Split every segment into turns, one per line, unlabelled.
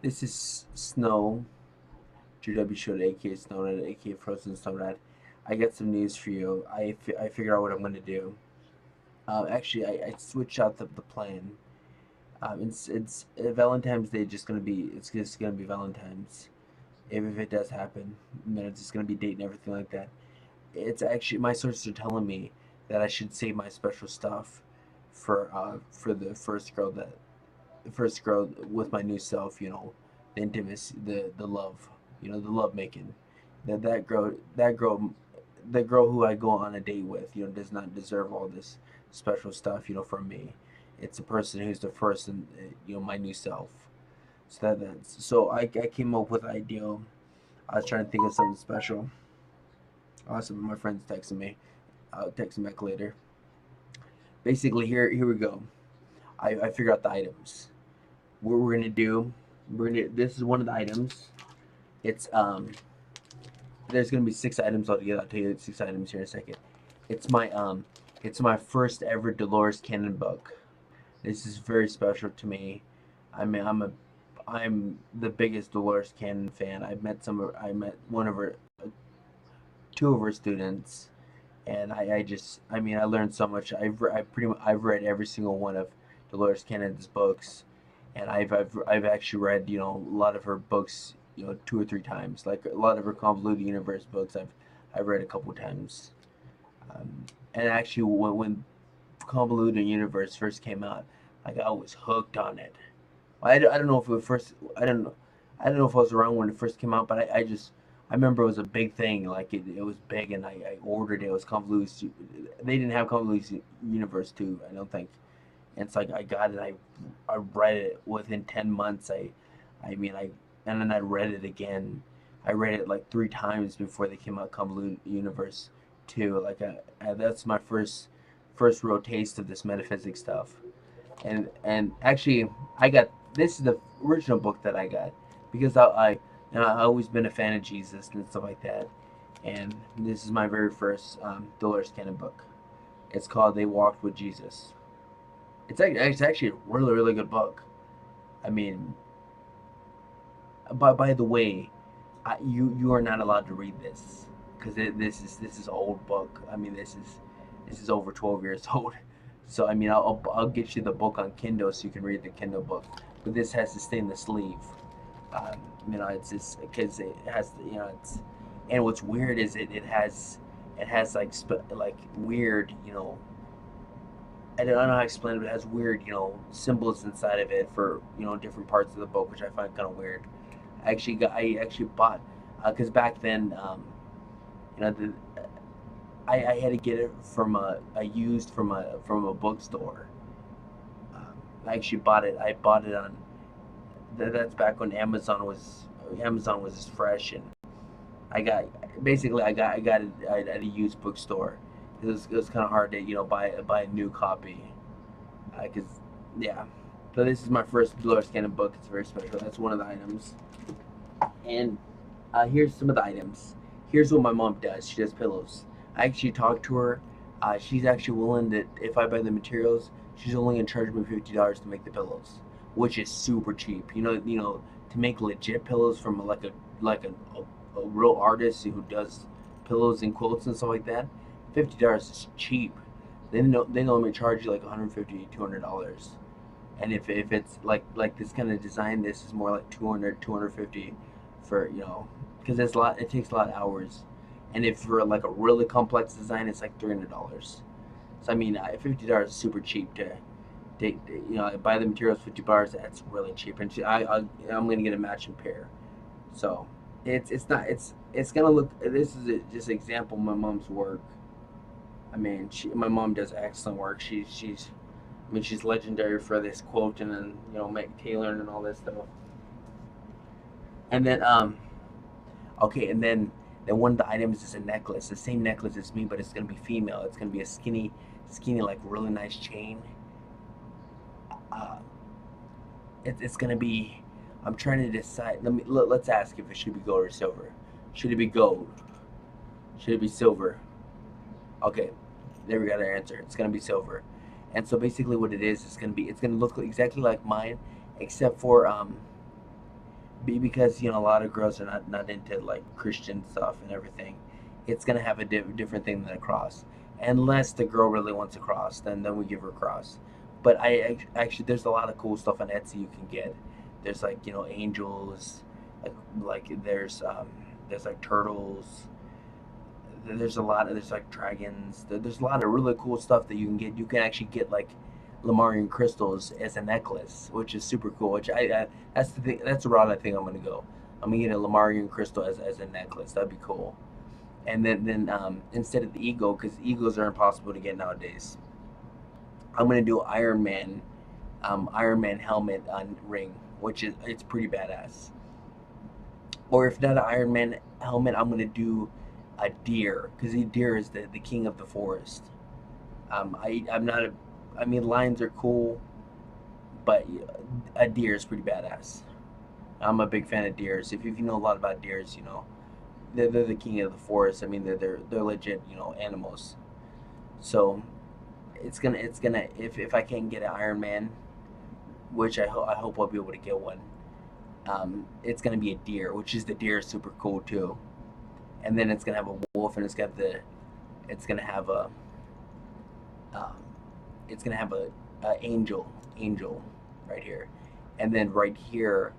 This is Snow, GW Showed, aka SnowRat, aka Frozen SnowRat. I got some news for you. I figured out what I'm gonna do. Actually, I switched out the plan. It's Valentine's Day. It's just gonna be Valentine's. If it does happen, then it's just gonna be date and everything like that. It's actually my sources are telling me that I should save my special stuff for the first girl with my new self, the intimacy, the love, the love making. The girl who I go on a date with, does not deserve all this special stuff, from me. It's a person who's the first and my new self. So I came up with an idea. I was trying to think of something special. Awesome, my friends texting me. I'll text him back later. Basically, here we go. I figured out the items. What we're gonna do, this is one of the items. It's there's gonna be 6 items altogether. I'll tell you the 6 items here in a second. It's my it's my first ever Dolores Cannon book. This is very special to me. I mean, I'm the biggest Dolores Cannon fan. I met one of her, two of her students, and I learned so much. I've read every single one of Dolores Cannon's books, and I've actually read a lot of her books 2 or 3 times. Like a lot of her Convoluted Universe books, I've read a couple times. And actually, when Convoluted Universe first came out, like I was hooked on it. I don't know if it first I don't know if I was around when it first came out, but I remember it was a big thing. Like it was big, and I ordered it. It was Convoluted. They didn't have Convoluted Universe 2, I don't think. And it's like I got it. I read it within 10 months. I mean I and then I read it again. I read it like 3 times before they came out Convoluted Universe 2. Like that's my first real taste of this metaphysics stuff. And actually, I got this is the original book that I got because I always been a fan of Jesus and stuff like that. And this is my very first Dolores Cannon book. It's called They Walked with Jesus. It's actually a really really good book. I mean, by the way, you are not allowed to read this because this is old book. I mean, this is over 12 years old. So I mean, I'll get you the book on Kindle so you can read the Kindle book. But this has to stay in the sleeve. It's just because it has it's and what's weird is it has like weird I don't know how to explain it, but it has weird symbols inside of it for different parts of the book, which I find kind of weird. I actually bought because back then you know the, I had to get it from a used from a bookstore. I actually bought it. I bought it on that's back when Amazon was as fresh, and I got I got it at a used bookstore. It was kind of hard to buy a new copy because yeah. So this is my first Dolores Cannon book. It's very special. That's one of the items. And here's some of the items. Here's what my mom does. She does pillows. I actually talked to her. She's actually willing that if I buy the materials, she's only gonna charge me $50 to make the pillows, which is super cheap. To make legit pillows from a real artist who does pillows and quilts and stuff like that. $50 is cheap. They normally charge you like 150 $200. And if it's like this kind of design, this is more like 200 250 for because it takes a lot of hours. And if for like a really complex design, it's like $300. So I mean, $50 is super cheap to buy the materials. $50, that's really cheap. And I'm gonna get a matching pair. So it's not it's gonna look. This is just an example of my mom's work. I mean, my mom does excellent work. She's legendary for this quote and then make tailoring and all this stuff. And then okay, and then one of the items is a necklace, the same necklace as me, but it's gonna be female. It's gonna be a skinny like really nice chain. Uh, it's gonna be. I'm trying to decide. Let's ask if it should be gold or silver. Should it be gold? Should it be silver? Okay, there we got our answer. It's gonna be silver. And so basically, what it is, it's gonna look exactly like mine, except for because a lot of girls are not into like Christian stuff and everything. It's gonna have a different thing than a cross, unless the girl really wants a cross. Then we give her a cross. But actually, there's a lot of cool stuff on Etsy you can get. There's like angels, there's like turtles. There's like dragons. There's a lot of really cool stuff that you can get. You can actually get like Lemurian crystals as a necklace, which is super cool. Which that's the thing. That's the route I think I'm gonna go. I'm gonna get a Lemurian crystal as a necklace. That'd be cool. And then instead of the eagle, because eagles are impossible to get nowadays, I'm gonna do Iron Man helmet on ring, which is it's pretty badass. Or if not an Iron Man helmet, I'm gonna do a deer, because the deer is the king of the forest. I'm not a. I mean, lions are cool, but a deer is pretty badass. I'm a big fan of deers. If you know a lot about deers, they're the king of the forest. I mean, they're legit, animals. So it's gonna if I can get an Iron Man, which I hope I'll be able to get one. It's gonna be a deer, which is the deer is super cool too. And then it's gonna have a wolf, and it's gonna have a um, it's gonna have a angel right here, and then right here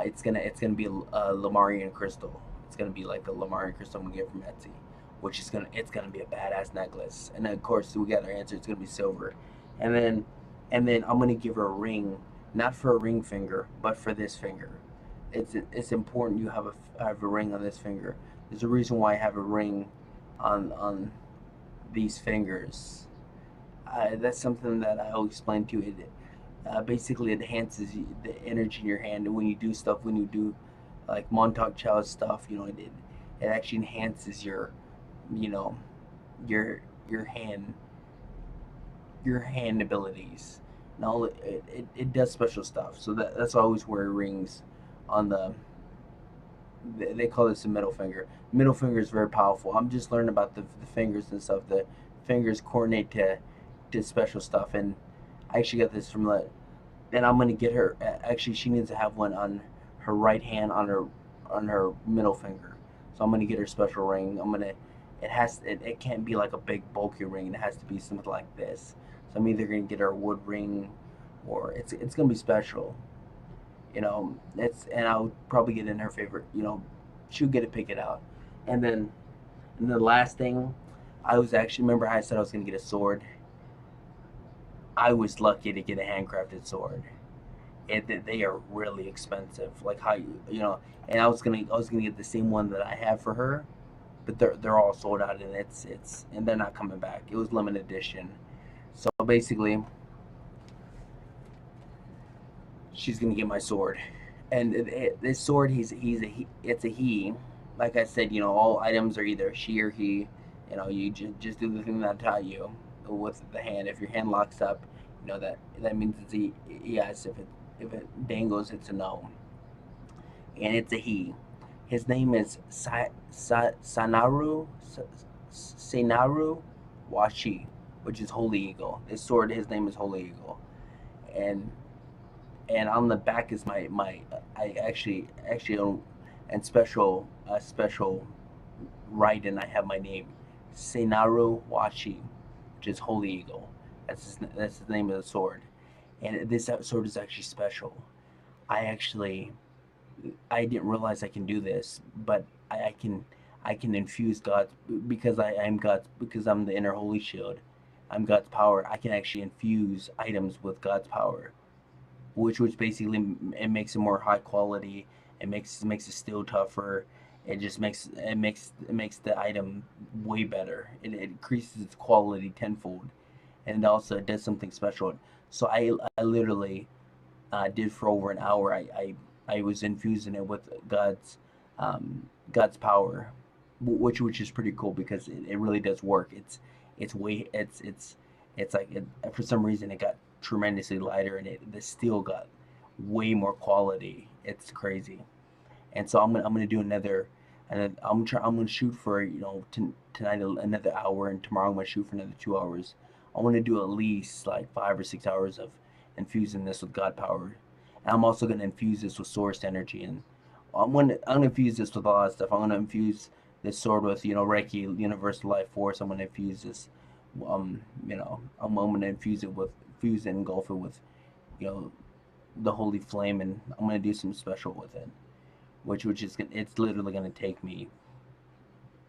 it's gonna be a Lamarian crystal. It's gonna be like a Lamarian crystal I'm gonna get from Etsy, which is gonna be a badass necklace. And then, of course, we got our answer. It's gonna be silver, and then I'm gonna give her a ring, not for a ring finger, but for this finger. It's important you have a ring on this finger. There's a reason why I have a ring on these fingers. That's something that I'll explain to you. Basically enhances the energy in your hand when you do stuff. When you do like Montauk Challenge stuff, it actually enhances you know, your your hand your hand abilities. No, it does special stuff. So that's why I always wear rings on they call this a middle finger. Middle finger is very powerful. I'm just learning about the fingers and stuff. The fingers coordinate to special stuff, and I actually got this from and I'm gonna get her. Actually, she needs to have one on her right hand on her middle finger. So I'm gonna get her special ring. It can't be like a big bulky ring. It has to be something like this. So I'm either gonna get her a wood ring, or it's gonna be special. It's and I'll probably get in her favorite. She'll get to pick it out, and then the last thing, I was actually remember how I said I was gonna get a sword. I was lucky to get a handcrafted sword. They are really expensive. Like how and I was gonna get the same one that I have for her, but they're all sold out, and and they're not coming back. It was limited edition. So basically, she's gonna get my sword, and this sword it's a he. Like I said, all items are either she or he. You just do the thing that I taught you with the hand. If your hand locks up, that means it's a yes. If it dangles, it's a no, and it's a he. His name is Sanaru Washi, which is Holy Eagle. His sword, his name is Holy Eagle, and on the back is my I actually own and special right, and I have my name, Senaru Washi, which is Holy Eagle. That's the name of the sword, and this sword is actually special. I actually I didn't realize I can do this, but I can infuse God's, because I'm God's, because I'm the inner holy shield. I'm God's power. I can actually infuse items with God's power, which basically it makes it more high quality. It makes it still tougher. It makes the item way better. It increases its quality tenfold, and also it does something special. So I literally did for over an hour. I was infusing it with God's power, which is pretty cool because it really does work. It's way it's like for some reason it got tremendously lighter, and the steel got way more quality. It's crazy. And so I'm gonna do another, and I'm gonna shoot for tonight another hour, and tomorrow I'm gonna shoot for another 2 hours. I want to do at least like 5 or 6 hours of infusing this with God power, And I'm also gonna infuse this with source energy, and I'm gonna infuse this with a lot of stuff. I'm gonna infuse this sword with, Reiki, universal life force. I'm gonna infuse this, I'm gonna infuse it, engulf it with, you know, the holy flame, and I'm gonna do some special with it, which is it's literally gonna take me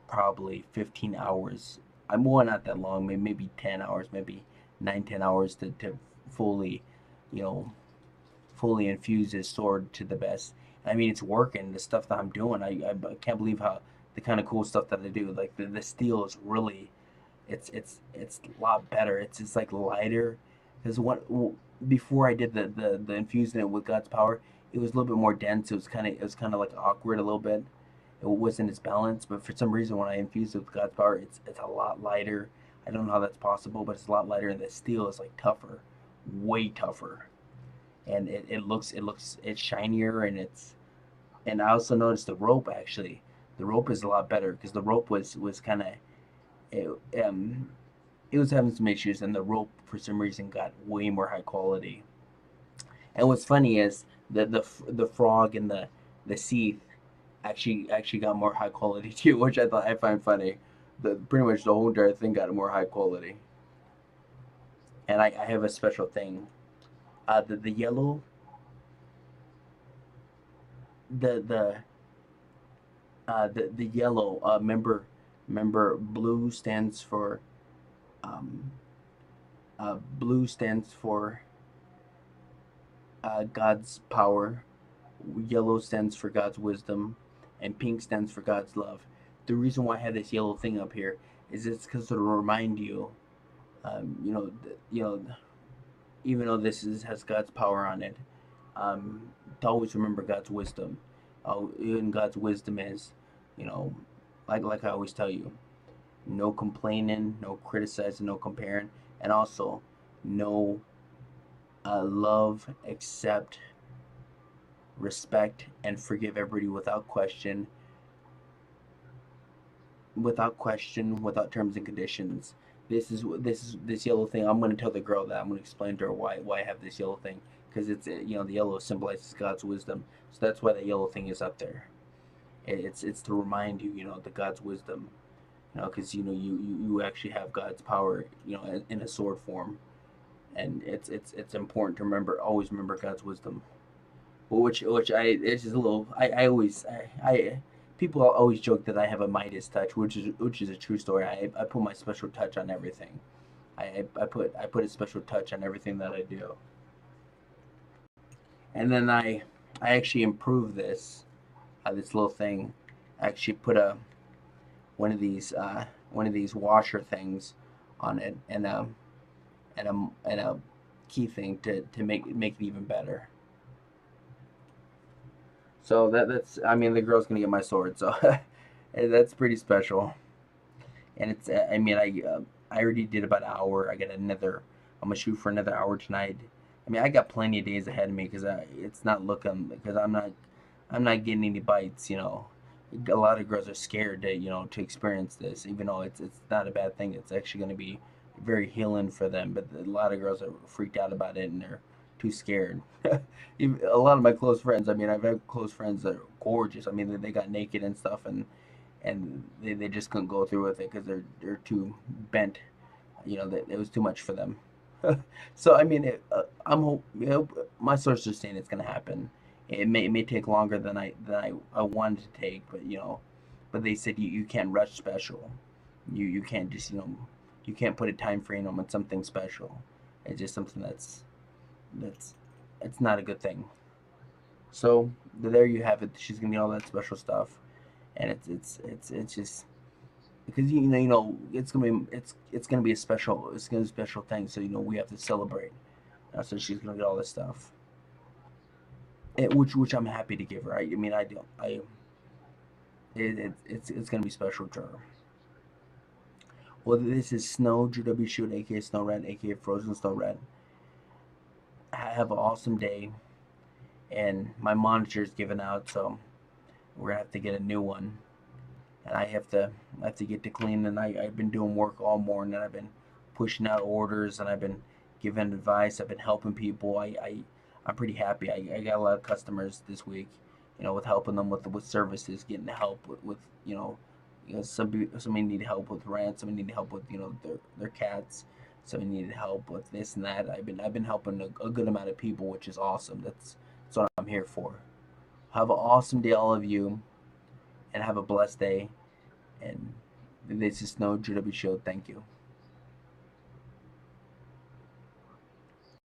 probably 15 hours. I'm more not that long, maybe 10 hours, maybe 9, 10 hours to fully, you know, fully infuse his sword to the best. I mean, it's working. The stuff that I'm doing, I can't believe how the kind of cool stuff that I do. Like the steel is really, it's a lot better. It's like lighter, because what before I did the infusing it with God's power, it was a little bit more dense. It was kind of like awkward a little bit. It wasn't as balanced, but for some reason when I infused it with God's power, it's a lot lighter. I don't know how that's possible, but it's a lot lighter, and the steel is like tougher, way tougher, and it's shinier, and I also noticed the rope actually. The rope is a lot better because the rope was kind of it, it was having some issues, and the rope for some reason got way more high quality. And what's funny is the frog and the Seath actually got more high quality too, which I find funny. The pretty much the whole entire thing got more high quality. And I have a special thing. The yellow, the the yellow. Remember, um blue stands for God's power. Yellow stands for God's wisdom, and pink stands for God's love. The reason why I have this yellow thing up here is it's because to remind you, um, you know, you know, even though has God's power on it, to always remember God's wisdom. Even God's wisdom is, you know, like I always tell you, no complaining, no criticizing, no comparing, and also no love, accept, respect, and forgive everybody without terms and conditions. This yellow thing. I'm gonna tell the girl that I'm gonna explain to her why I have this yellow thing, because the yellow symbolizes God's wisdom, so that's why the yellow thing is up there. It's to remind you, the God's wisdom, because you actually have God's power, in a sword form, and it's important to always remember God's wisdom. Which it's just a little. I always I people always joke that I have a Midas touch, which is a true story. I put my special touch on everything. I put a special touch on everything that I do, and then I actually improve this little thing. I actually put a one of these washer things on it, and a key thing to make it even better. So that's I mean the girl's gonna get my sword, so that's pretty special. And it's I mean I already did about an hour. I got another. I'm gonna shoot for another hour tonight. I mean I got plenty of days ahead of me because it's not looking because I'm not getting any bites. A lot of girls are scared to experience this, even though it's not a bad thing. It's actually gonna be very healing for them. But a lot of girls are freaked out about it and they're too scared. A lot of my close friends. I mean, I've had close friends that are gorgeous. I mean, they got naked and stuff, and they just couldn't go through with it because they're too bent. That it was too much for them. So I mean, my sources are saying it's gonna happen. It may take longer than I wanted to take, but they said you can't rush special. You can't just you can't put a time frame on something special. It's just something that's it's not a good thing. So there you have it. She's gonna get all that special stuff, and it's just because it's gonna be a special thing. So we have to celebrate. So she's gonna get all this stuff, which I'm happy to give her. I mean I do I it's gonna be special to her. Well, this is Snow GW Shoot, aka SnowRat, aka Frozen SnowRat. Have an awesome day, and my monitor's giving out, so we're gonna have to get a new one. And I have to get to clean. And I've been doing work all morning. I've been pushing out orders, and I've been giving advice. I've been helping people. I I'm pretty happy. I got a lot of customers this week, with helping them with services, getting help with somebody needed help with rent, somebody needed help with their cats, somebody needed help with this and that. I've been helping a good amount of people, which is awesome. That's what I'm here for. Have an awesome day, all of you, and have a blessed day. And this is Snow GW Show. Thank you.